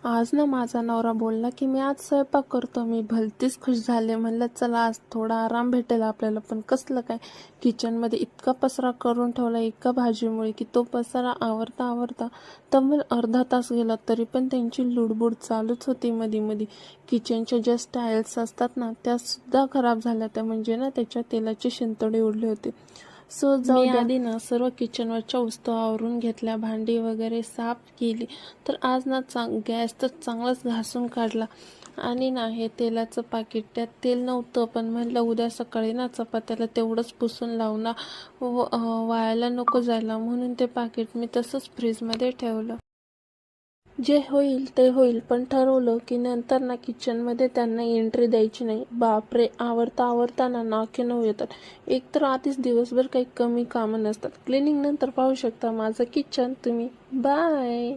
आज ना माझा नवरा बोलला की मी आज स्वयंपाक करतो. मी भलतीच खुश झाले. म्हणलं चला आज थोडा आराम भेटेल आपल्याला. पण कसलं काय, किचनमध्ये इतका पसारा करून ठेवला एका भाजीमुळे की तो पसारा आवरता आवरता तब्बल अर्धा तास गेला. तरी पण त्यांची लुडबुड चालूच होती मध्ये मध्ये. किचनच्या ज्या टाईल्स असतात ना त्या सुद्धा खराब झाल्या. त्या म्हणजे ना त्याच्या तेलाचे शिंतोडे उडले होते. मी आधी ना सर्व किचनवरच्या वस्तू आवरून घेतल्या, भांडी वगैरे साफ केली. तर आज ना गॅस तर चांगलाच घासून काढला. आणि ना हे तेलाचं पाकिट, त्यात तेल नव्हतं, पण म्हणलं उद्या सकाळी ना चपात्याला तेवढंच पुसून लावू ना, वायाला नको जायला, म्हणून ते पाकिट मी तसंच फ्रीजमध्ये ठेवलं. जे होईल ते होईल, पण ठरवलं की नंतर ना किचनमध्ये त्यांना एंट्री द्यायची नाही. बापरे, आवरता आवरता ना नाके नऊ येतात. एक तर आधीच दिवसभर काही कमी कामं नसतात. क्लिनिंग नंतर पाहू शकता माझं किचन तुम्ही. बाय.